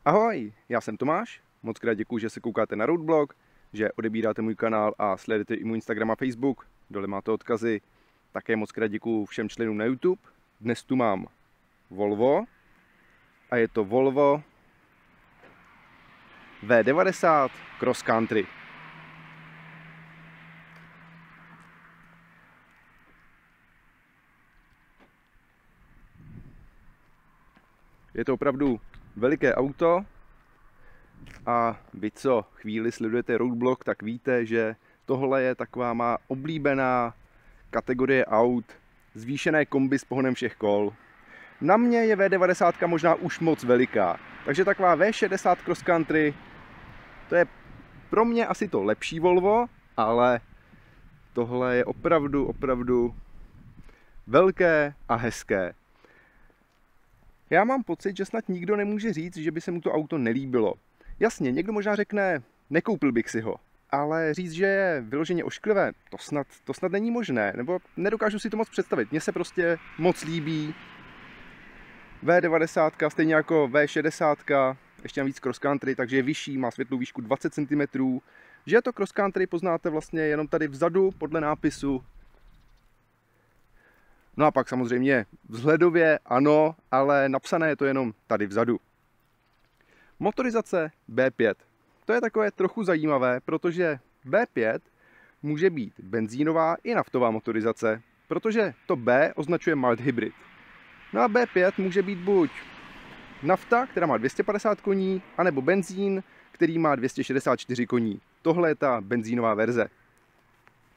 Ahoj, já jsem Tomáš, moc krát děkuji, že se koukáte na Roadblog, že odebíráte můj kanál a sledujete i můj Instagram a Facebook, dole máte odkazy. Také moc krát děkuji všem členům na YouTube. Dnes tu mám Volvo a je to Volvo V90 Cross Country. Je to opravdu veliké auto a vy, co chvíli sledujete Roadblog, tak víte, že tohle je taková má oblíbená kategorie aut, zvýšené kombi s pohonem všech kol. Na mě je V90 možná už moc veliká, takže taková V60 Cross Country, to je pro mě asi to lepší Volvo, ale tohle je opravdu velké a hezké. Já mám pocit, že snad nikdo nemůže říct, že by se mu to auto nelíbilo. Jasně, někdo možná řekne, nekoupil bych si ho, ale říct, že je vyloženě ošklivé, to snad není možné, nebo nedokážu si to moc představit. Mně se prostě moc líbí V90, stejně jako V60, ještě navíc cross country, takže je vyšší, má světlou výšku 20 cm. Že je to cross country, poznáte vlastně jenom tady vzadu podle nápisu. No a pak samozřejmě vzhledově ano, ale napsané je to jenom tady vzadu. Motorizace B5. To je takové trochu zajímavé, protože B5 může být benzínová i naftová motorizace, protože to B označuje mild hybrid. No a B5 může být buď nafta, která má 250 koní, anebo benzín, který má 264 koní. Tohle je ta benzínová verze.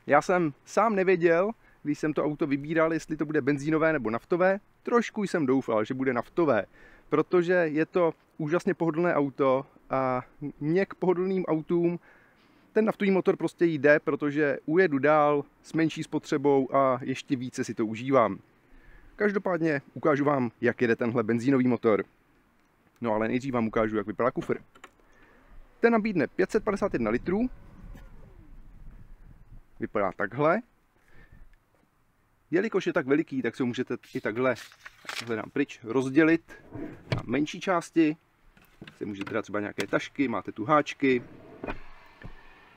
Já jsem sám nevěděl, když jsem to auto vybíral, jestli to bude benzínové nebo naftové. Trošku jsem doufal, že bude naftové, protože je to úžasně pohodlné auto a mě k pohodlným autům ten naftový motor prostě jde, protože ujedu dál s menší spotřebou a ještě více si to užívám. Každopádně ukážu vám, jak jede tenhle benzínový motor. No ale nejdřív vám ukážu, jak vypadá kufr. Ten nabídne 551 litrů. Vypadá takhle. Jelikož je tak veliký, tak se ho můžete i takhle dám pryč, rozdělit na menší části. Si můžete dát třeba nějaké tašky, máte tu háčky.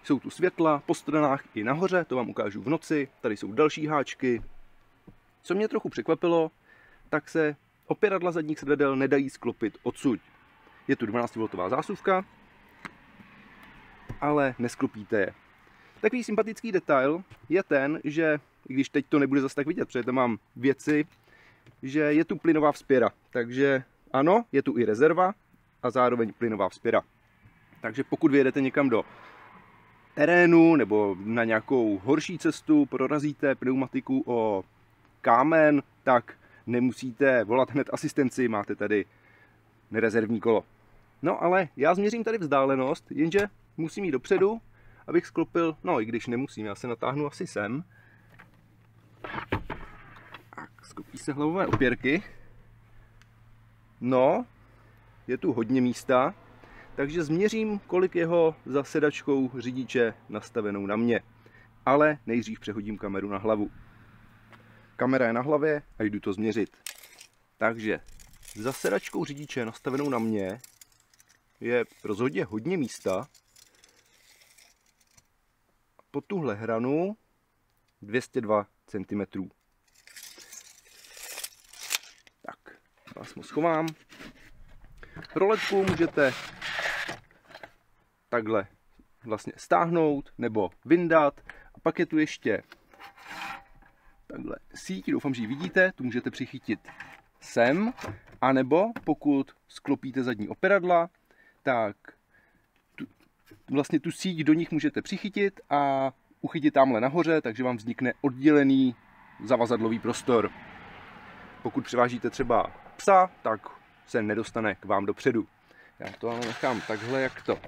Jsou tu světla po stranách i nahoře, to vám ukážu v noci. Tady jsou další háčky. Co mě trochu překvapilo, tak se opěradla zadních sedadel nedají sklopit odsud. Je tu 12V zásuvka, ale nesklopíte je. Takový sympatický detail je ten, že i když teď to nebude zase tak vidět, protože tam mám věci, že je tu plynová vzpěra. Takže ano, je tu i rezerva a zároveň plynová vzpěra. Takže pokud vyjedete někam do terénu nebo na nějakou horší cestu, prorazíte pneumatiku o kámen, tak nemusíte volat hned asistenci, máte tady nerezervní kolo. No ale já změřím tady vzdálenost, jenže musím jít dopředu, abych sklopil, no i když nemusím, já se natáhnu asi sem. Tak, sklopí se hlavové opěrky. No, je tu hodně místa, takže změřím, kolik jeho za sedačkou řidiče nastavenou na mě. Ale nejdřív přehodím kameru na hlavu. Kamera je na hlavě a jdu to změřit. Takže za sedačkou řidiče nastavenou na mě je rozhodně hodně místa. Po tuhle hranu 202 cm. Tak, vás mu schovám. Roletku můžete takhle vlastně stáhnout nebo vyndat. A pak je tu ještě takhle síť, doufám, že ji vidíte, tu můžete přichytit sem. A nebo pokud sklopíte zadní operadla, tak vlastně tu síť do nich můžete přichytit a uchytit tamhle nahoře, takže vám vznikne oddělený zavazadlový prostor. Pokud převážíte třeba psa, tak se nedostane k vám dopředu. Já to ale nechám takhle, jak to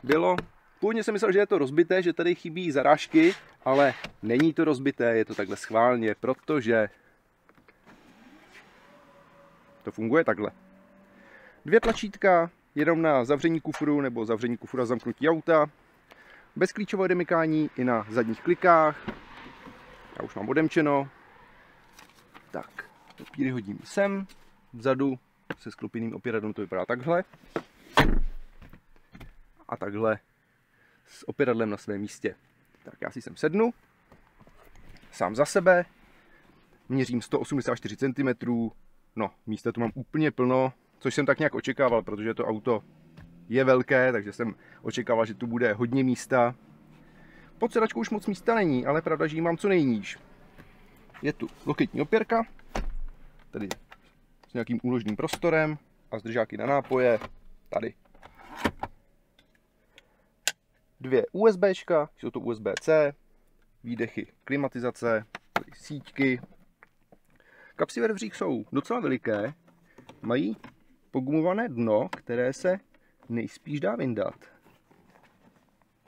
bylo. Původně jsem myslel, že je to rozbité, že tady chybí zarážky, ale není to rozbité, je to takhle schválně, protože to funguje takhle. Dvě tlačítka, jenom na zavření kufru nebo zavření kufru a zamknutí auta. Bezklíčové odemykání i na zadních klikách. Já už mám odemčeno. Tak, papíry hodím sem, vzadu se sklopeným opěradlem to vypadá takhle. A takhle s opěradlem na svém místě. Tak já si sem sednu, sám za sebe, měřím 184 cm, no místa tu mám úplně plno, což jsem tak nějak očekával, protože to auto je velké, takže jsem očekával, že tu bude hodně místa. Pod sedačkou už moc místa není, ale pravda, že ji mám co nejníž. Je tu loketní opěrka, tady s nějakým úložným prostorem a zdržáky na nápoje, tady. Dvě USBčka, jsou to USB-C, výdechy klimatizace, síťky. Kapsy ve dveřích jsou docela veliké, mají pogumované dno, které se nejspíš dá vyndat.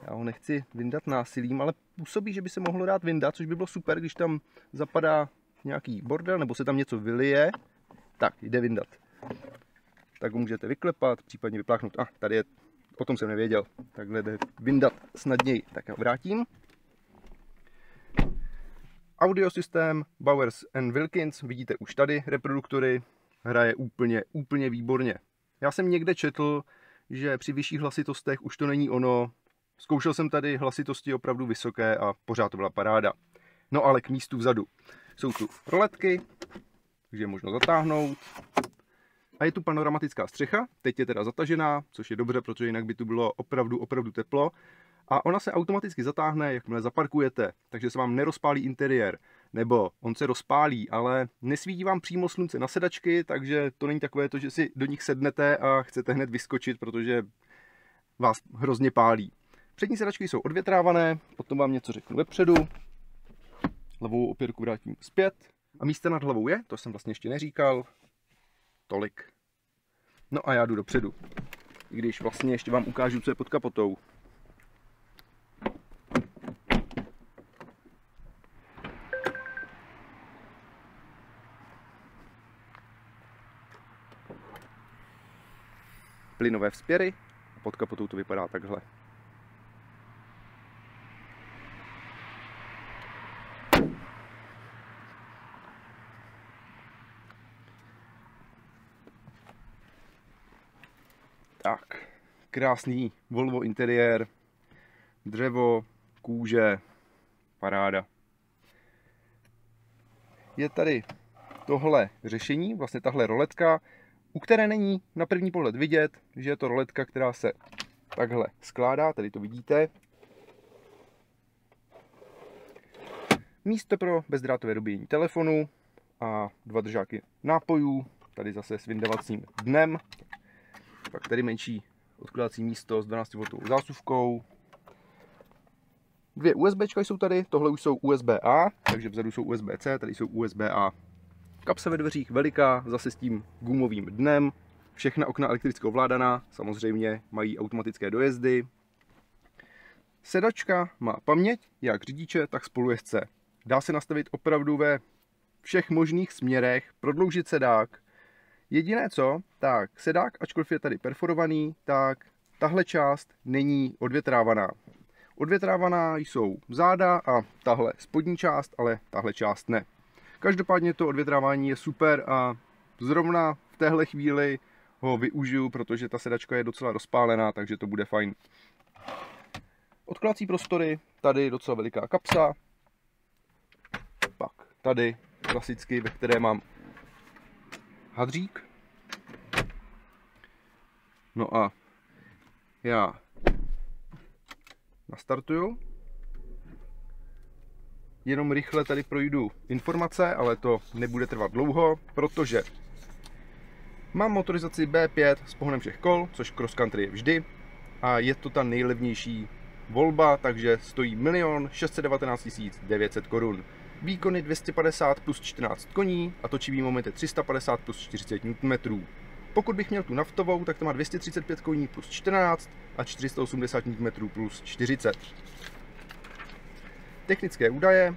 Já ho nechci vyndat násilím, ale působí, že by se mohlo dát vyndat, což by bylo super, když tam zapadá nějaký bordel nebo se tam něco vylije. Tak, jde vyndat. Tak ho můžete vyklepat, případně vypláchnout. Tady je, o tom jsem nevěděl. Takhle jde vyndat snadněji. Tak já vrátím. Audiosystém Bowers & Wilkins, vidíte už tady reproduktory, hraje úplně výborně. Já jsem někde četl, že při vyšších hlasitostech už to není ono. Zkoušel jsem tady hlasitosti opravdu vysoké a pořád to byla paráda. No ale k místu vzadu. Jsou tu roletky, takže je možno zatáhnout. A je tu panoramatická střecha, teď je teda zatažená, což je dobře, protože jinak by tu bylo opravdu teplo. A ona se automaticky zatáhne, jakmile zaparkujete, takže se vám nerozpálí interiér. Nebo on se rozpálí, ale nesvítí vám přímo slunce na sedačky, takže to není takové to, že si do nich sednete a chcete hned vyskočit, protože vás hrozně pálí. Přední sedačky jsou odvětrávané, potom vám něco řeknu vepředu. Levou opěrku vrátím zpět. A místa nad hlavou je, to jsem vlastně ještě neříkal, tolik. No a já jdu dopředu. I když vlastně ještě vám ukážu, co je pod kapotou. Plynové vzpěry a pod kapotou to vypadá takhle. Tak, krásný Volvo interiér, dřevo, kůže, paráda. Je tady tohle řešení, vlastně tahle roletka, u které není na první pohled vidět, že je to roletka, která se takhle skládá, tady to vidíte. Místo pro bezdrátové dobíjení telefonu a dva držáky nápojů, tady zase s vyndavacím dnem. Pak tady menší odkládací místo s 12V zásuvkou. Dvě USBčka jsou tady, tohle už jsou USB-A, takže vzadu jsou USB-C, tady jsou USB-A. Kapsa ve dveřích veliká, zase s tím gumovým dnem. Všechna okna elektricky ovládaná, samozřejmě mají automatické dojezdy. Sedačka má paměť, jak řidiče, tak spolujezdce. Dá se nastavit opravdu ve všech možných směrech, prodloužit sedák. Jediné co, tak sedák, ačkoliv je tady perforovaný, tak tahle část není odvětrávaná. Odvětrávaná jsou záda a tahle spodní část, ale tahle část ne. Každopádně to odvětrávání je super a zrovna v téhle chvíli ho využiju, protože ta sedačka je docela rozpálená, takže to bude fajn. Odkladací prostory, tady docela veliká kapsa. Pak tady klasicky, ve které mám hadřík. No a já nastartuju. Jenom rychle tady projdu informace, ale to nebude trvat dlouho, protože mám motorizaci B5 s pohonem všech kol, což cross country je vždy. A je to ta nejlevnější volba, takže stojí 1 619 900 korun. Výkony 250 plus 14 koní a točivý moment je 350 plus 40 Nm. Pokud bych měl tu naftovou, tak to má 235 koní plus 14 a 480 Nm plus 40. Technické údaje: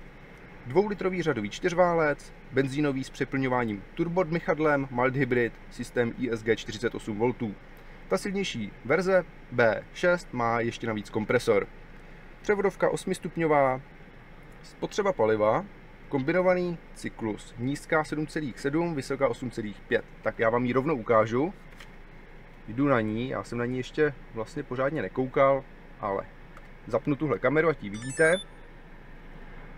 2-litrový řadový čtyřválec, benzínový s přeplňováním turbodmychadlem, mild hybrid, systém ISG 48 V. Ta silnější verze B6 má ještě navíc kompresor. Převodovka 8stupňová, spotřeba paliva kombinovaný cyklus. Nízká 7,7, vysoká 8,5. Tak já vám ji rovnou ukážu. Jdu na ní, já jsem na ní ještě vlastně pořádně nekoukal, ale zapnu tuhle kameru, ať ji vidíte.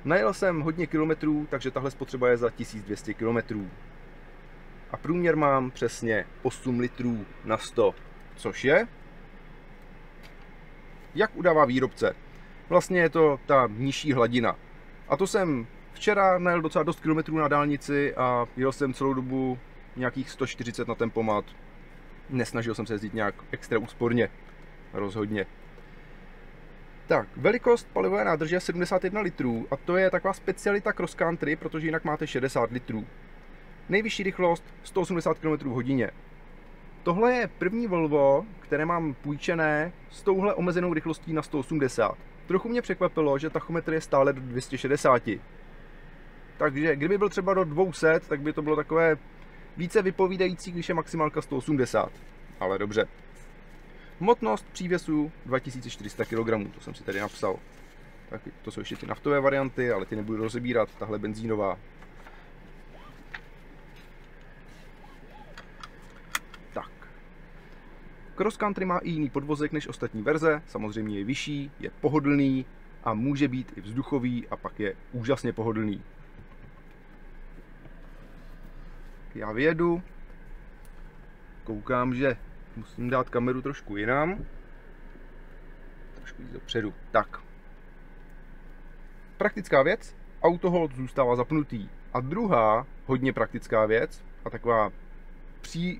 Najel jsem hodně kilometrů, takže tahle spotřeba je za 1200 kilometrů. A průměr mám přesně 8 litrů na 100, což je, jak udává výrobce. Vlastně je to ta nižší hladina. A to jsem včera najel docela dost kilometrů na dálnici a jel jsem celou dobu nějakých 140 na tempomat. Nesnažil jsem se jezdit nějak extra úsporně, rozhodně. Tak, velikost palivové nádrže je 71 litrů a to je taková specialita cross country, protože jinak máte 60 litrů. Nejvyšší rychlost 180 km/h. Tohle je první Volvo, které mám půjčené s touhle omezenou rychlostí na 180. Trochu mě překvapilo, že tachometr je stále do 260. Takže kdyby byl třeba do 200, tak by to bylo takové více vypovídající, když je maximálka 180. Ale dobře. Hmotnost přívěsu 2400 kg, to jsem si tady napsal. Tak to jsou ještě ty naftové varianty, ale ty nebudu rozebírat, tahle benzínová. Tak. Cross Country má i jiný podvozek než ostatní verze, samozřejmě je vyšší, je pohodlný a může být i vzduchový a pak je úžasně pohodlný. Já vyjedu, koukám, že musím dát kameru trošku jinam, trošku jít dopředu. Tak. Praktická věc, auto hold zůstává zapnutý. A druhá hodně praktická věc a taková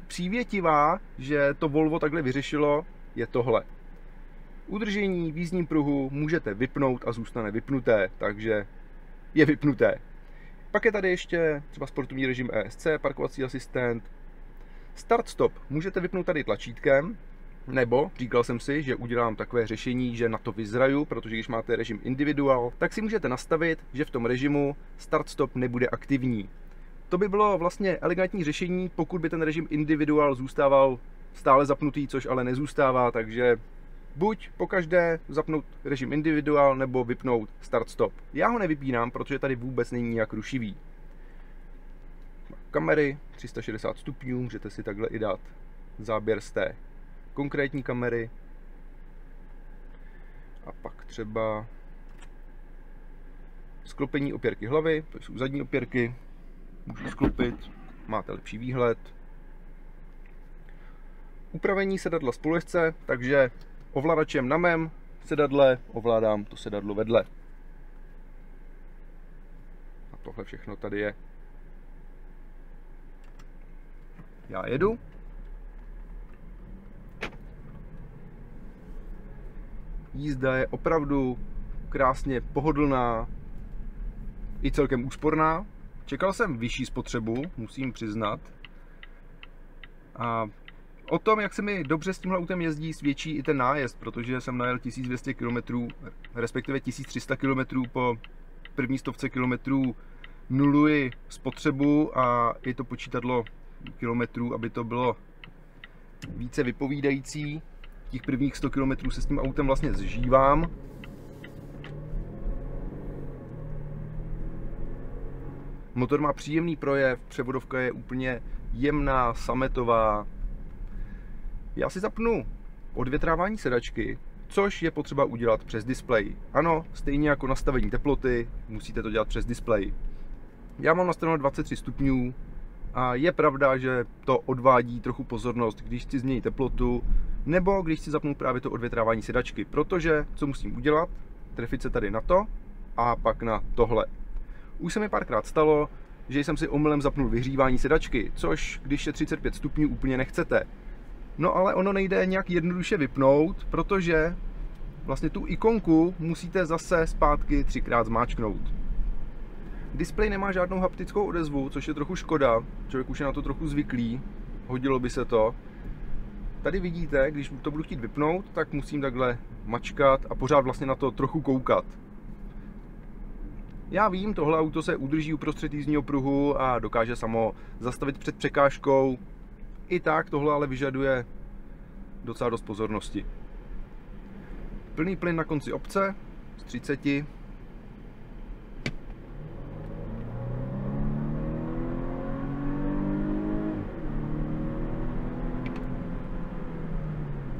přívětivá, že to Volvo takhle vyřešilo, je tohle. Udržení v jízdním pruhu můžete vypnout a zůstane vypnuté, takže je vypnuté. Pak je tady ještě třeba sportovní režim ESC, parkovací asistent. Start-stop můžete vypnout tady tlačítkem, nebo říkal jsem si, že udělám takové řešení, že na to vyzraju, protože když máte režim individual, tak si můžete nastavit, že v tom režimu start-stop nebude aktivní. To by bylo vlastně elegantní řešení, pokud by ten režim individual zůstával stále zapnutý, což ale nezůstává, takže buď pokaždé zapnout režim individual, nebo vypnout start-stop. Já ho nevypínám, protože tady vůbec není nijak rušivý. Kamery 360 stupňů, můžete si takhle i dát záběr z té konkrétní kamery. A pak třeba sklopení opěrky hlavy, to jsou zadní opěrky, můžu sklopit, máte lepší výhled. Upravení sedadla spolujezdce, takže ovladačem na mém sedadle ovládám to sedadlo vedle. A tohle všechno tady je. Já jedu. Jízda je opravdu krásně pohodlná i celkem úsporná. Čekal jsem vyšší spotřebu, musím přiznat. A o tom, jak se mi dobře s tímhle autem jezdí, svědčí i ten nájezd, protože jsem najel 1200 km, respektive 1300 km po první stovce kilometrů nuluji spotřebu a i to počítadlo kilometrů, aby to bylo více vypovídající. Těch prvních 100 km se s tím autem vlastně zžívám. Motor má příjemný projev, převodovka je úplně jemná, sametová. Já si zapnu odvětrávání sedačky, což je potřeba udělat přes displej. Ano, stejně jako nastavení teploty, musíte to dělat přes displej. Já mám nastaveno 23 stupňů a je pravda, že to odvádí trochu pozornost, když chci změnit teplotu, nebo když chci zapnout právě to odvětrávání sedačky, protože co musím udělat? Trefit se tady na to a pak na tohle. Už se mi párkrát stalo, že jsem si omylem zapnul vyhřívání sedačky, což když je 35 stupňů úplně nechcete. No ale ono nejde nějak jednoduše vypnout, protože vlastně tu ikonku musíte zase zpátky 3krát zmáčknout. Displej nemá žádnou haptickou odezvu, což je trochu škoda, člověk už je na to trochu zvyklý, hodilo by se to. Tady vidíte, když to budu chtít vypnout, tak musím takhle mačkat a pořád vlastně na to trochu koukat. Já vím, tohle auto se udrží uprostřed jízdního pruhu a dokáže samo zastavit před překážkou. I tak tohle ale vyžaduje docela dost pozornosti. Plný plyn na konci obce z 30.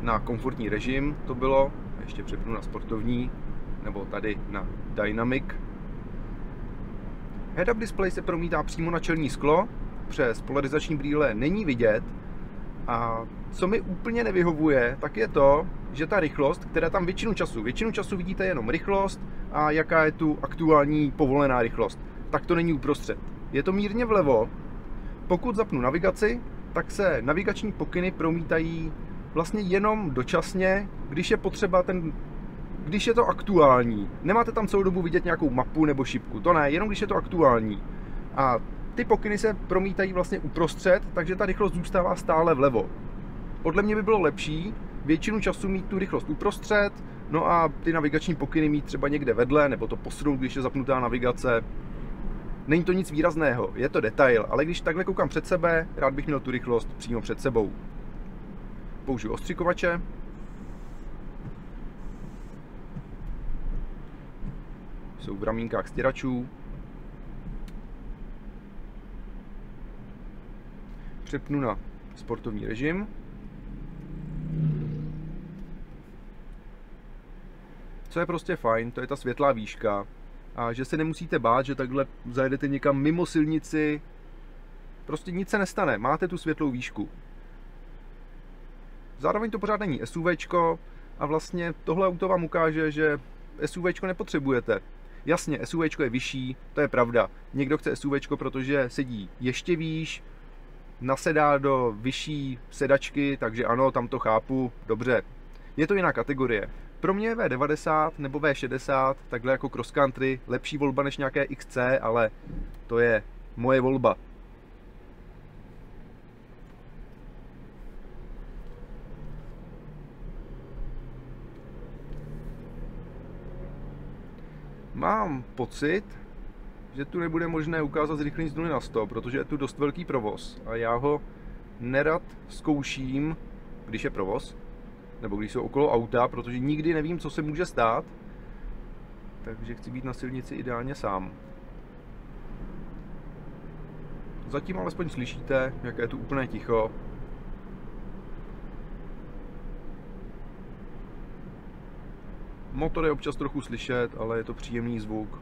na komfortní režim to bylo, ještě přepnu na sportovní, nebo tady na Dynamic. Head-up display se promítá přímo na čelní sklo, přes polarizační brýle není vidět. A co mi úplně nevyhovuje, tak je to, že ta rychlost, která tam většinu času vidíte jenom rychlost a jaká je tu aktuální povolená rychlost, tak to není uprostřed. Je to mírně vlevo. Pokud zapnu navigaci, tak se navigační pokyny promítají vlastně jenom dočasně, když je potřeba když je to aktuální. Nemáte tam celou dobu vidět nějakou mapu nebo šipku, to ne, jenom když je to aktuální. A ty pokyny se promítají vlastně uprostřed, takže ta rychlost zůstává stále vlevo. Podle mě by bylo lepší většinu času mít tu rychlost uprostřed, no a ty navigační pokyny mít třeba někde vedle, nebo to posunout, když je zapnutá navigace. Není to nic výrazného, je to detail, ale když takhle koukám před sebe, rád bych měl tu rychlost přímo před sebou. Použiju ostřikovače. Jsou v ramínkách stěračů. Přepnu na sportovní režim. Co je prostě fajn, to je ta světlá výška. A že se nemusíte bát, že takhle zajedete někam mimo silnici. Prostě nic se nestane, máte tu světlou výšku. Zároveň to pořád není SUVčko a vlastně tohle auto vám ukáže, že SUVčko nepotřebujete. Jasně, SUVčko je vyšší, to je pravda. Někdo chce SUVčko, protože sedí ještě výš, nasedá do vyšší sedačky, takže ano, tam to chápu, dobře. Je to jiná kategorie. Pro mě je V90 nebo V60, takhle jako cross country, lepší volba než nějaké XC, ale to je moje volba. Mám pocit, že tu nebude možné ukázat zrychlení z 0 na 100, protože je tu dost velký provoz a já ho nerad zkouším, když je provoz, nebo když jsou okolo auta, protože nikdy nevím, co se může stát, takže chci být na silnici ideálně sám. Zatím alespoň slyšíte, jaké je tu úplné ticho. Motor je občas trochu slyšet, ale je to příjemný zvuk.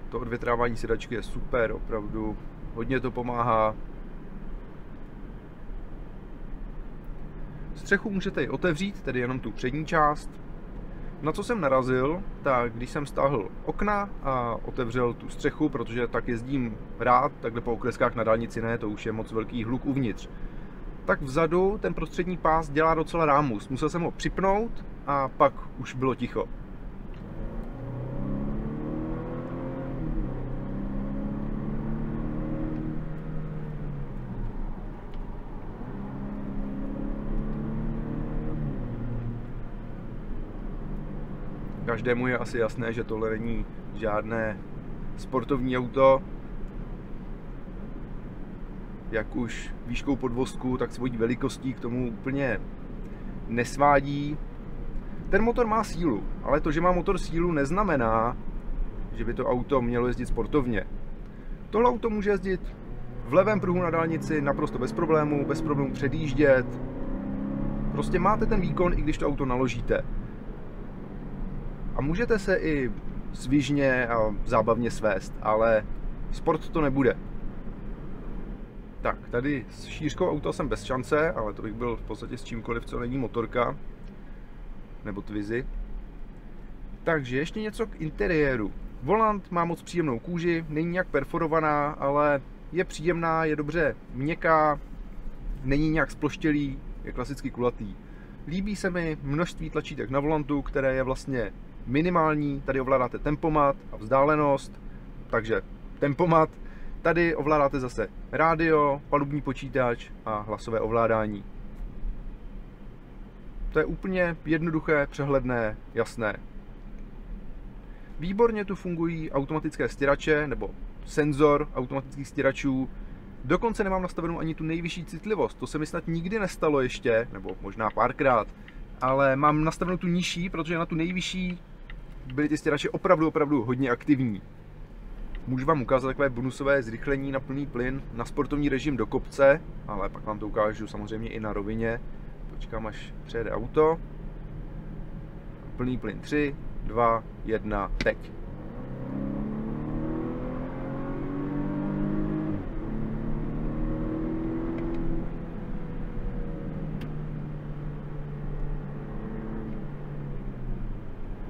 To odvětrávání sedačky je super, opravdu. Hodně to pomáhá. Střechu můžete i otevřít, tedy jenom tu přední část. Na co jsem narazil, tak když jsem stáhl okna a otevřel tu střechu, protože tak jezdím rád, takhle po okreskách na dálnici ne, to už je moc velký hluk uvnitř. Tak vzadu ten prostřední pás dělá docela rámus. Musel jsem ho připnout a pak už bylo ticho. Každému je asi jasné, že tohle není žádné sportovní auto. Jak už výškou podvozku, tak svojí velikostí k tomu úplně nesvádí. Ten motor má sílu, ale to, že má motor sílu, neznamená, že by to auto mělo jezdit sportovně. Tohle auto může jezdit v levém pruhu na dálnici naprosto bez problémů předjíždět. Prostě máte ten výkon, i když to auto naložíte. A můžete se i svižně a zábavně svést, ale sport to nebude. Tak, tady s šířkou auta jsem bez šance, ale to bych byl v podstatě s čímkoliv, co není motorka. Nebo Twizy. Takže ještě něco k interiéru. Volant má moc příjemnou kůži, není nějak perforovaná, ale je příjemná, je dobře měkká, není nějak sploštělý, je klasicky kulatý. Líbí se mi množství tlačítek na volantu, které je vlastně minimální. Tady ovládáte tempomat a vzdálenost, takže tempomat. Tady ovládáte zase rádio, palubní počítač a hlasové ovládání. To je úplně jednoduché, přehledné, jasné. Výborně tu fungují automatické stěrače nebo senzor automatických stěračů. Dokonce nemám nastavenou ani tu nejvyšší citlivost. To se mi snad nikdy nestalo ještě, nebo možná párkrát. Ale mám nastavenou tu nižší, protože na tu nejvyšší byly ty stěrače opravdu hodně aktivní. Můžu vám ukázat takové bonusové zrychlení na plný plyn na sportovní režim do kopce, ale pak vám to ukážu samozřejmě i na rovině. Počkám, až přejede auto. Plný plyn 3, 2, 1, teď.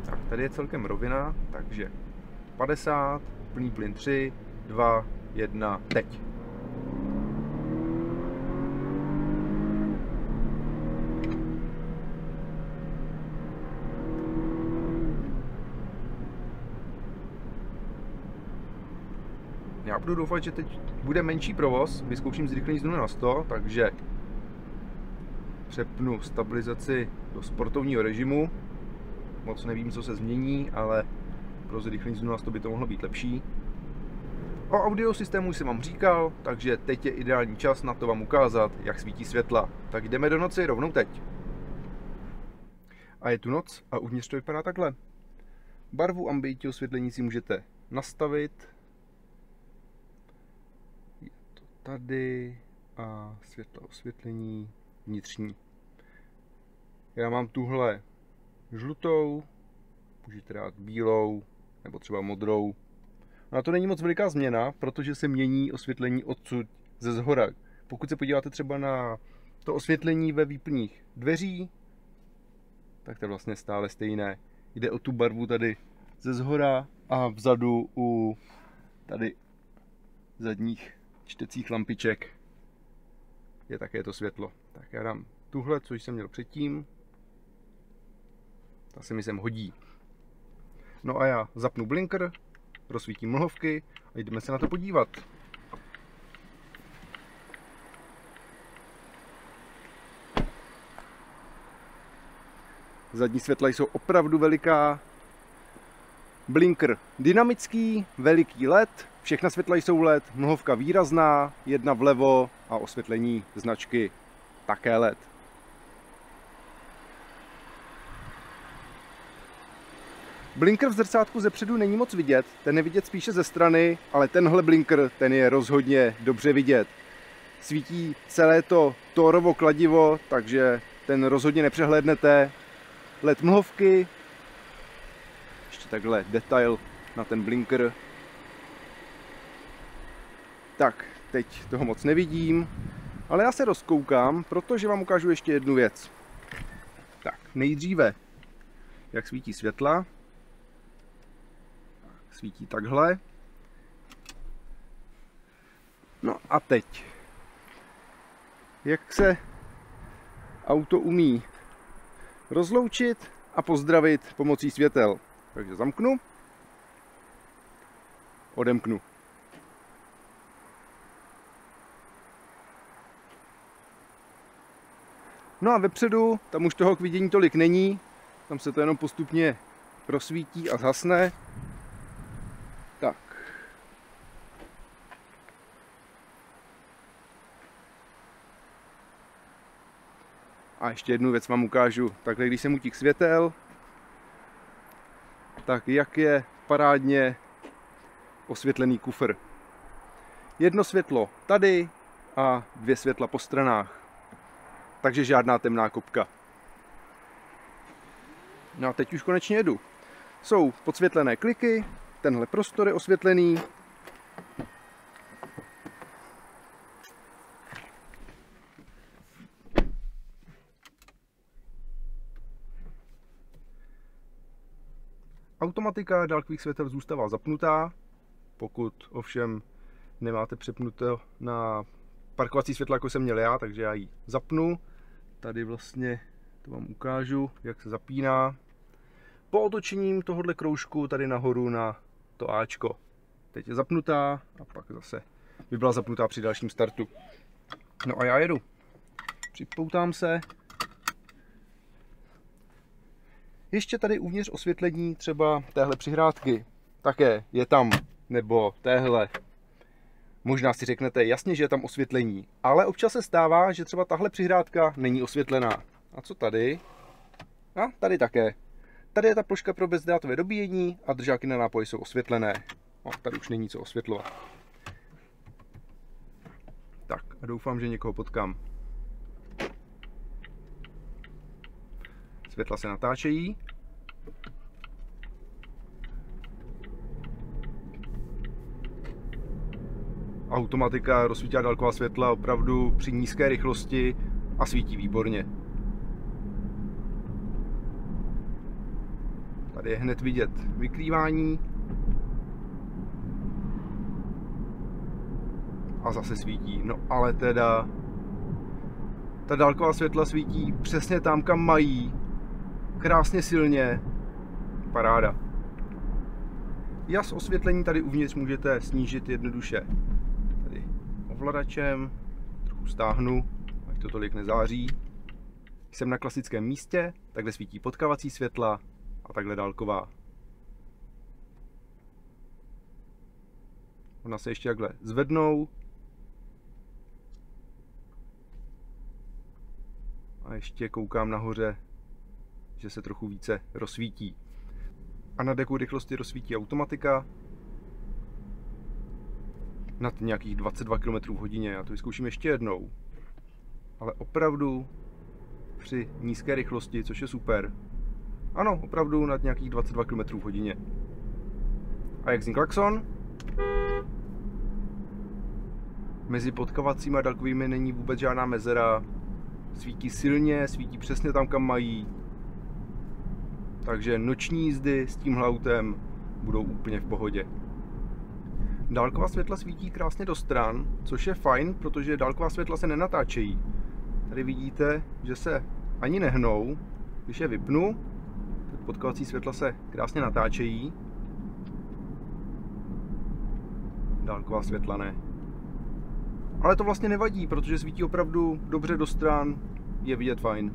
Tak, tady je celkem rovina, takže 50, plný plyn 3, 2, 1, teď. Já budu doufat, že teď bude menší provoz, vyzkouším zrychlení z 0 na 100, takže přepnu stabilizaci do sportovního režimu. Moc nevím, co se změní, ale pro zrychlení z 0 na 100 by to mohlo být lepší. O audio systému jsem vám říkal, takže teď je ideální čas na to vám ukázat, jak svítí světla. Tak jdeme do noci rovnou teď. A je tu noc a uvnitř to vypadá takhle. Barvu ambientní osvětlení si můžete nastavit. Je to tady a světlo osvětlení vnitřní. Já mám tuhle žlutou, můžete dát bílou nebo třeba modrou. No a to není moc veliká změna, protože se mění osvětlení odsud ze zhora. Pokud se podíváte třeba na to osvětlení ve výplních dveří, tak to je vlastně stále stejné. Jde o tu barvu tady ze zhora a vzadu u tady zadních čtecích lampiček je také to světlo. Tak já dám tuhle, co jsem měl předtím. Ta se mi sem hodí. No a já zapnu blinker, rozsvítím mlhovky a jdeme se na to podívat. Zadní světla jsou opravdu veliká. Blinker dynamický, veliký LED, všechna světla jsou LED, mlhovka výrazná, jedna vlevo a osvětlení značky také LED. Blinker v zrcátku zepředu není moc vidět, ten je vidět spíše ze strany, ale tenhle blinker, ten je rozhodně dobře vidět. Svítí celé to Thorovo kladivo, takže ten rozhodně nepřehlédnete. LED mlhovky, ještě takhle detail na ten blinker. Tak, teď toho moc nevidím, ale já se rozkoukám, protože vám ukážu ještě jednu věc. Tak, nejdříve, jak svítí světla. Svítí takhle. No a teď, jak se auto umí rozloučit a pozdravit pomocí světel. Takže zamknu, odemknu. No a vepředu, tam už toho k vidění tolik není, tam se to jenom postupně rozsvítí a zhasne. Tak. A ještě jednu věc vám ukážu. Takhle, když jsem utík světel, tak jak je parádně osvětlený kufr. Jedno světlo tady a dvě světla po stranách. Takže žádná temná kopka. No a teď už konečně jedu. Jsou podsvětlené kliky, tenhle prostor je osvětlený. Automatika dálkových světel zůstává zapnutá, pokud ovšem nemáte přepnuté na parkovací světla, jako jsem měl já, takže já ji zapnu. Tady vlastně to vám ukážu, jak se zapíná. Po otočením tohohle kroužku tady nahoru na to Ačko. Teď je zapnutá a pak zase by byla zapnutá při dalším startu. No a já jedu. Připoutám se. Ještě tady uvnitř osvětlení třeba téhle přihrádky také je tam, nebo téhle. Možná si řeknete, jasně, že je tam osvětlení, ale občas se stává, že třeba tahle přihrádka není osvětlená. A co tady? A tady také. Tady je ta ploška pro bezdrátové dobíjení a držáky na nápoj jsou osvětlené. tady už není co osvětlovat. Tak a doufám, že někoho potkám. Světla se natáčejí. Automatika rozsvítila dálková světla opravdu při nízké rychlosti a svítí výborně. Tady je hned vidět vykrývání. A zase svítí. No ale teda ta dálková světla svítí přesně tam, kam mají. Krásně silně. Paráda. Jas osvětlení tady uvnitř můžete snížit jednoduše. Tady ovladačem. Trochu stáhnu, ať to tolik nezáří. Jsem na klasickém místě, takhle svítí potkavací světla a takhle dálková. Ona se ještě takhle zvednou. A ještě koukám nahoře, že se trochu více rozsvítí. A nad jakou rychlosti rozsvítí automatika? Nad nějakých 22 km/h. Já to vyzkouším ještě jednou. Ale opravdu při nízké rychlosti, což je super. Ano, opravdu nad nějakých 22 km/h. A jak zní klakson? Mezi potkavacími a dálkovými není vůbec žádná mezera. Svítí silně, svítí přesně tam, kam mají. Takže noční jízdy s tímhle autem budou úplně v pohodě. Dálková světla svítí krásně do stran, což je fajn, protože dálková světla se nenatáčejí. Tady vidíte, že se ani nehnou. Když je vypnu, tak potkavací světla se krásně natáčejí. Dálková světla ne. Ale to vlastně nevadí, protože svítí opravdu dobře do stran, je vidět fajn.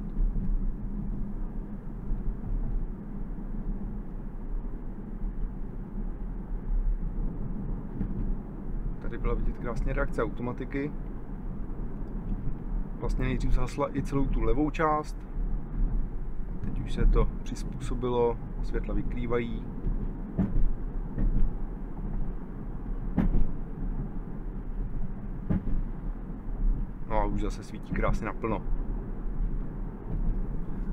Tady byla vidět krásně reakce automatiky. Vlastně nejdřív zhasla i celou tu levou část. Teď už se to přizpůsobilo, světla vykrývají. No a už zase svítí krásně naplno.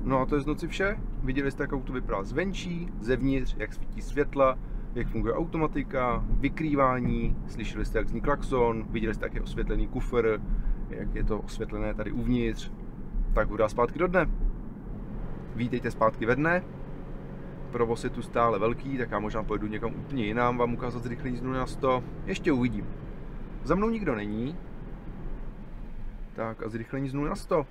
No a to je z noci vše. Viděli jste, jak auto vypadá zvenčí, zevnitř, jak svítí světla, jak funguje automatika, vykrývání, slyšeli jste, jak zní klakson, viděli jste, jak je osvětlený kufr, jak je to osvětlené tady uvnitř. Tak hurá zpátky do dne. Vítejte zpátky ve dne. Provoz je tu stále velký, tak já možná pojedu někam úplně jinam, vám ukázat zrychlení z 0 na 100. Ještě uvidím. Za mnou nikdo není. Tak a zrychlení z 0 na 100.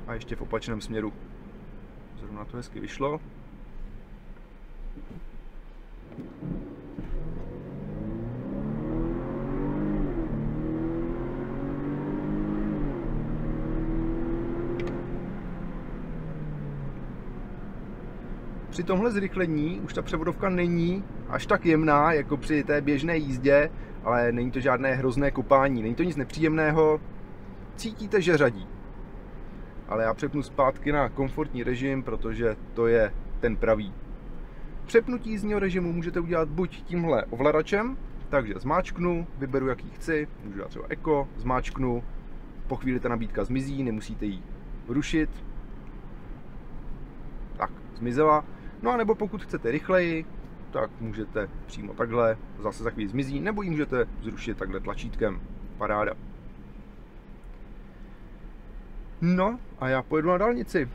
A ještě v opačném směru. Zrovna to hezky vyšlo. Při tomhle zrychlení už ta převodovka není až tak jemná, jako při té běžné jízdě, ale není to žádné hrozné kopání, není to nic nepříjemného, cítíte, že řadí. Ale já přepnu zpátky na komfortní režim, protože to je ten pravý. Přepnutí jízdního režimu můžete udělat buď tímhle ovladačem, takže zmáčknu, vyberu jaký chci, můžu dát třeba Eco, zmáčknu, po chvíli ta nabídka zmizí, nemusíte ji rušit. Tak, zmizela. No a nebo pokud chcete rychleji, tak můžete přímo takhle, zase za chvíli zmizí, nebo ji můžete zrušit takhle tlačítkem. Paráda. No a já pojedu na dálnici.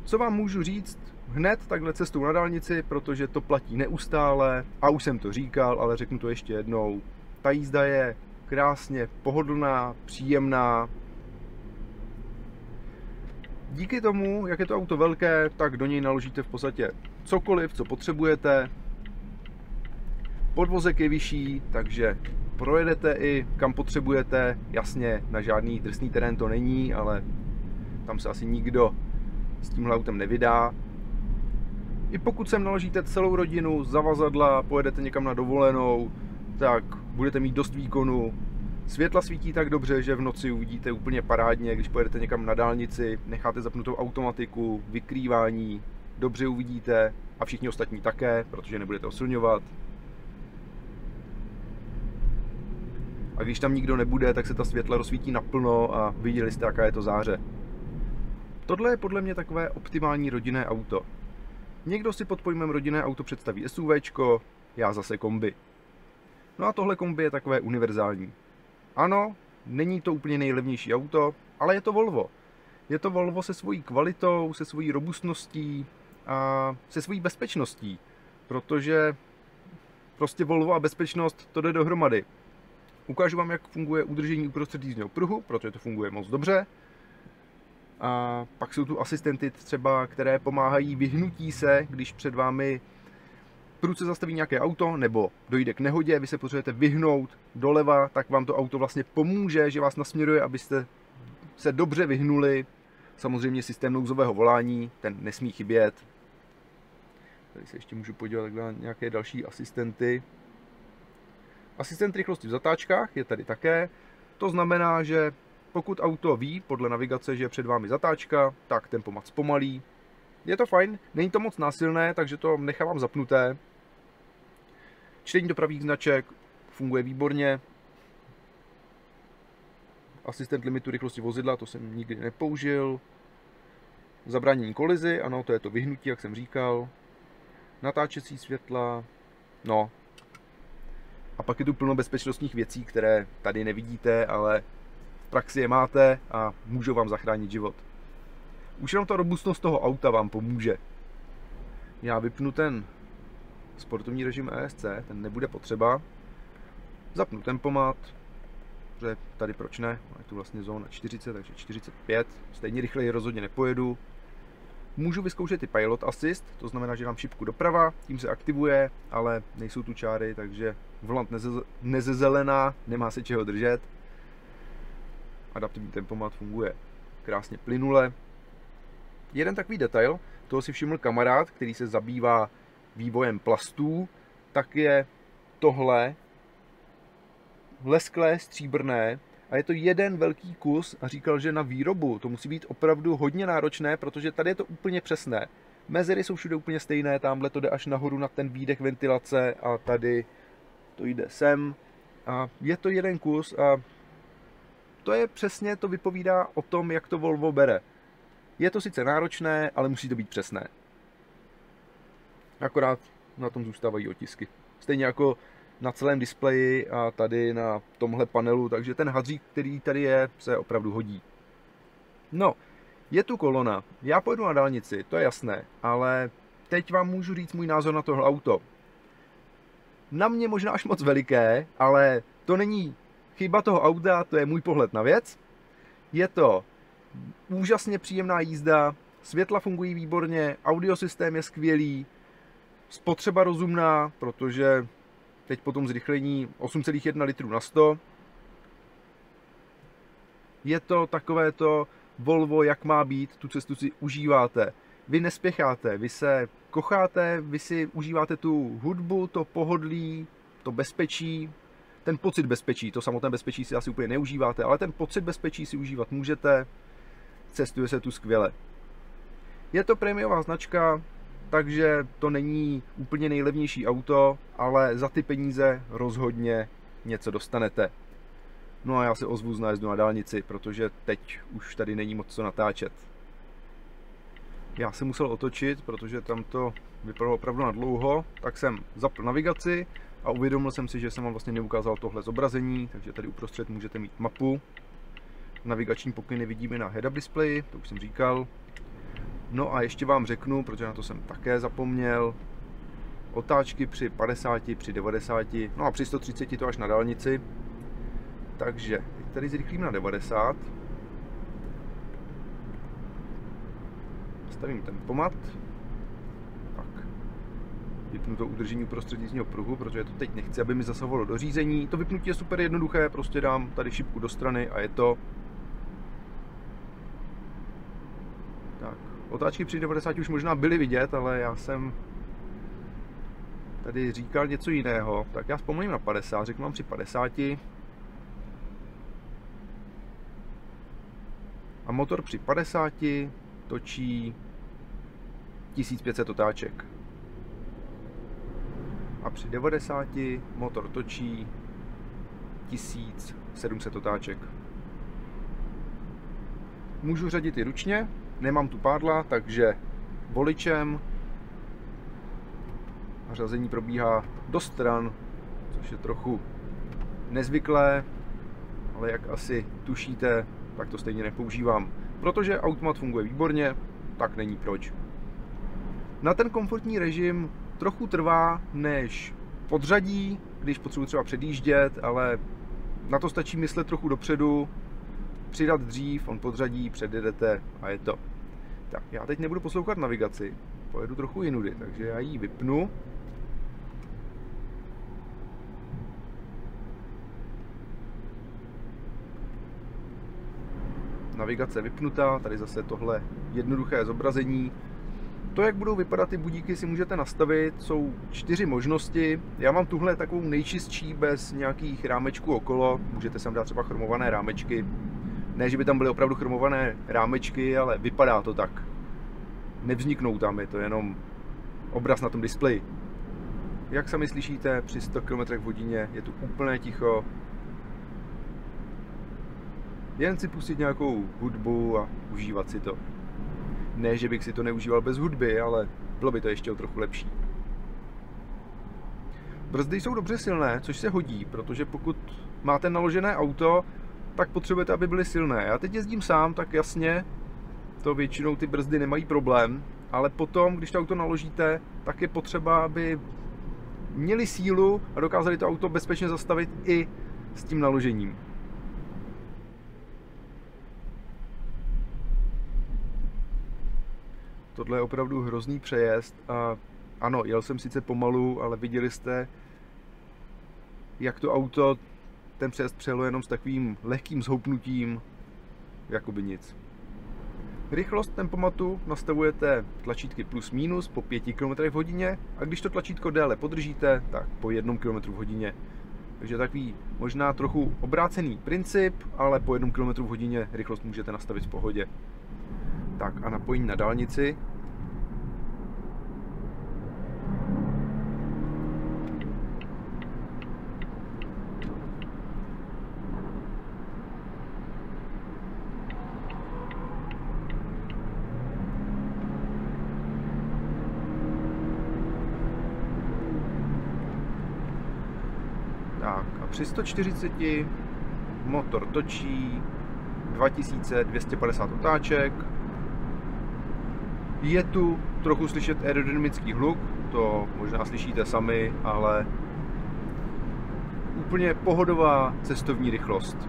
Co vám můžu říct hned takhle cestou na dálnici, protože to platí neustále a už jsem to říkal, ale řeknu to ještě jednou. Ta jízda je krásně pohodlná, příjemná. Díky tomu, jak je to auto velké, tak do něj naložíte v podstatě cokoliv, co potřebujete. Podvozek je vyšší, takže projedete i kam potřebujete. Jasně, na žádný drsný terén to není, ale tam se asi nikdo s tímhle autem nevydá. I pokud sem naložíte celou rodinu, zavazadla, pojedete někam na dovolenou, tak budete mít dost výkonu, světla svítí tak dobře, že v noci uvidíte úplně parádně, když pojedete někam na dálnici, necháte zapnutou automatiku, vykrývání, dobře uvidíte a všichni ostatní také, protože nebudete osilňovat. A když tam nikdo nebude, tak se ta světla rozsvítí naplno a viděli jste, jaká je to záře. Tohle je podle mě takové optimální rodinné auto. Někdo si pod pojmem rodinné auto představí SUVčko, já zase kombi. No a tohle kombi je takové univerzální. Ano, není to úplně nejlevnější auto, ale je to Volvo. Je to Volvo se svojí kvalitou, se svojí robustností a se svojí bezpečností. Protože prostě Volvo a bezpečnost to jde dohromady. Ukážu vám, jak funguje udržení uprostřed jízdního pruhu, protože to funguje moc dobře. A pak jsou tu asistenty třeba, které pomáhají vyhnutí se, když před vámi prudce zastaví nějaké auto nebo dojde k nehodě, vy se potřebujete vyhnout doleva, tak vám to auto vlastně pomůže, že vás nasměruje, abyste se dobře vyhnuli. Samozřejmě systém nouzového volání, ten nesmí chybět. Tady se ještě můžu podívat na nějaké další asistenty. Asistent rychlosti v zatáčkách je tady také. To znamená, že pokud auto ví podle navigace, že je před vámi zatáčka, tak tempomat zpomalí. Je to fajn, není to moc násilné, takže to nechávám zapnuté. Čtení dopravních značek funguje výborně. Asistent limitu rychlosti vozidla, to jsem nikdy nepoužil. Zabránění kolizi, ano, to je to vyhnutí, jak jsem říkal. Natáčecí světla, no. A pak je tu plno bezpečnostních věcí, které tady nevidíte, ale v praxi je máte a můžou vám zachránit život. Už jenom ta robustnost toho auta vám pomůže. Já vypnu ten sportovní režim ESC, ten nebude potřeba. Zapnu tempomat, protože tady proč ne, je tu vlastně zóna 40, takže 45, stejně rychleji rozhodně nepojedu. Můžu vyzkoušet i Pilot Assist, to znamená, že dám šipku doprava, tím se aktivuje, ale nejsou tu čáry, takže volant nezezelená, nemá se čeho držet. Adaptivní tempomat funguje krásně plynule. Jeden takový detail, toho si všiml kamarád, který se zabývá vývojem plastů, tak je tohle lesklé stříbrné a je to jeden velký kus a říkal, že na výrobu to musí být opravdu hodně náročné, protože tady je to úplně přesné. Mezery jsou všude úplně stejné, tamhle to jde až nahoru na ten výdech ventilace a tady to jde sem. A je to jeden kus a to je přesně, to vypovídá o tom, jak to Volvo bere. Je to sice náročné, ale musí to být přesné. Akorát na tom zůstávají otisky. Stejně jako na celém displeji a tady na tomhle panelu, takže ten hadřík, který tady je, se opravdu hodí. No, je tu kolona. Já pojedu na dálnici, to je jasné, ale teď vám můžu říct můj názor na tohle auto. Na mě možná až moc veliké, ale to není chyba toho auta, to je můj pohled na věc. Je to úžasně příjemná jízda, světla fungují výborně, audiosystém je skvělý, spotřeba rozumná, protože teď po tom zrychlení 8,1 litru na 100. Je to takové to Volvo, jak má být, tu cestu si užíváte. Vy nespěcháte, vy se kocháte, vy si užíváte tu hudbu, to pohodlí, to bezpečí, ten pocit bezpečí, to samotné bezpečí si asi úplně neužíváte, ale ten pocit bezpečí si užívat můžete, cestuje se tu skvěle. Je to prémiová značka, takže to není úplně nejlevnější auto, ale za ty peníze rozhodně něco dostanete. No a já se ozvu z nájezdu na dálnici, protože teď už tady není moc co natáčet. Já jsem musel otočit, protože tam to vypadalo opravdu na dlouho, tak jsem zapl navigaci a uvědomil jsem si, že jsem vám vlastně neukázal tohle zobrazení, takže tady uprostřed můžete mít mapu. Navigační pokyny vidíme na head-up displeji, to už jsem říkal. No a ještě vám řeknu, protože na to jsem také zapomněl, otáčky při 50, při 90, no a při 130 to až na dálnici. Takže teď tady zrychlím na 90. Stavím tempomat. Tak. Vypnu to udržení uprostřed jízdního pruhu, protože to teď nechci, aby mi zasahovalo do řízení. To vypnutí je super jednoduché, prostě dám tady šipku do strany a je to. Tak. Otáčky při 90 už možná byly vidět, ale já jsem tady říkal něco jiného, tak já zpomalím na 50, řeknu vám při 50. A motor při 50 točí 1500 otáček. A při 90 motor točí 1700 otáček. Můžu řadit i ručně, nemám tu pádla, takže voličem. A řazení probíhá do stran, což je trochu nezvyklé, ale jak asi tušíte, tak to stejně nepoužívám. Protože automat funguje výborně, tak není proč. Na ten komfortní režim trochu trvá, než podřadí, když potřebuji třeba předjíždět, ale na to stačí myslet trochu dopředu, přidat dřív, on podřadí, předjedete a je to. Tak, já teď nebudu poslouchat navigaci, pojedu trochu jinudy, takže já ji vypnu. Navigace vypnutá, tady zase tohle jednoduché zobrazení. To, jak budou vypadat ty budíky, si můžete nastavit, jsou 4 možnosti. Já mám tuhle takovou nejčistší, bez nějakých rámečků okolo, můžete sem dát třeba chromované rámečky. Ne, že by tam byly opravdu chromované rámečky, ale vypadá to tak. Nevzniknou tam, je to jenom obraz na tom displeji. Jak sami slyšíte, při 100 km/h je tu úplné ticho. Jen si pustit nějakou hudbu a užívat si to. Ne, že bych si to neužíval bez hudby, ale bylo by to ještě o trochu lepší. Brzdy jsou dobře silné, což se hodí, protože pokud máte naložené auto, tak potřebujete, aby byly silné. Já teď jezdím sám, tak jasně, to většinou ty brzdy nemají problém, ale potom, když to auto naložíte, tak je potřeba, aby měli sílu a dokázali to auto bezpečně zastavit i s tím naložením. Tohle je opravdu hrozný přejezd a ano, jel jsem sice pomalu, ale viděli jste, jak to auto ten přejezd přejelo jenom s takovým lehkým zhoupnutím, jakoby nic. Rychlost tempomatu nastavujete tlačítky plus minus po 5 km/h a když to tlačítko déle podržíte, tak po 1 km/h. Takže takový možná trochu obrácený princip, ale po 1 km/h rychlost můžete nastavit v pohodě. Tak a napojení na dálnici. Tak a při 140 motor točí 2250 otáček. Je tu trochu slyšet aerodynamický hluk, to možná slyšíte sami, ale úplně pohodová cestovní rychlost.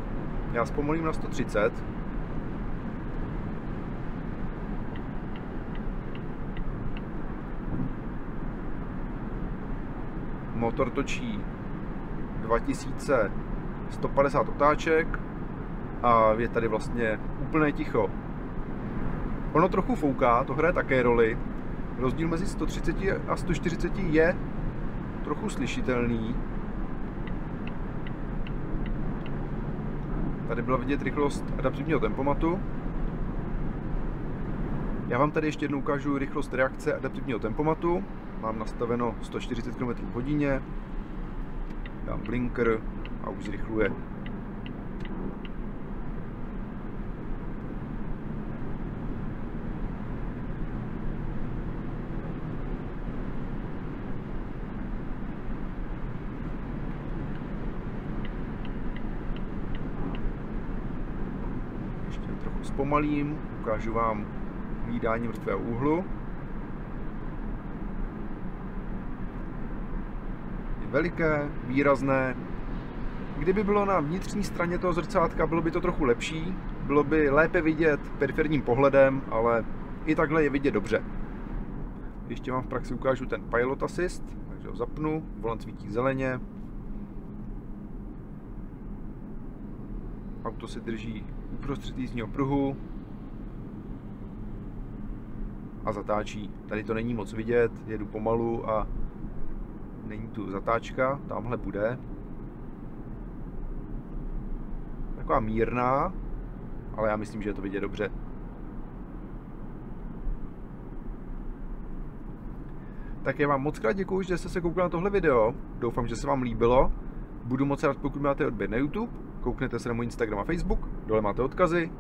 Já zpomalím na 130. Motor točí 2150 otáček a je tady vlastně úplné ticho. Ono trochu fouká, to hraje také roli. Rozdíl mezi 130 a 140 je trochu slyšitelný. Tady byla vidět rychlost adaptivního tempomatu. Já vám tady ještě jednou ukážu rychlost reakce adaptivního tempomatu. Mám nastaveno 140 km/h. Dám blinker a už zrychluje. Ještě trochu zpomalím, ukážu vám hlídání mrtvého úhlu. Veliké, výrazné. Kdyby bylo na vnitřní straně toho zrcátka, bylo by to trochu lepší, bylo by lépe vidět periferním pohledem, ale i takhle je vidět dobře. Ještě vám v praxi ukážu ten Pilot Assist, takže ho zapnu, volant svítí zeleně. Auto se drží uprostřed jízdního pruhu a zatáčí. Tady to není moc vidět, jedu pomalu a Není tu zatáčka, tamhle bude. Taková mírná, ale já myslím, že je to vidět dobře. Tak já vám moc krát děkuji, že jste se koukli na tohle video. Doufám, že se vám líbilo. Budu moc rád, pokud máte odběr na YouTube. Koukněte se na můj Instagram a Facebook, dole máte odkazy.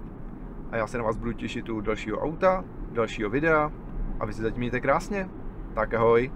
A já se na vás budu těšit u dalšího auta, dalšího videa. A vy si zatím mějte krásně. Tak ahoj.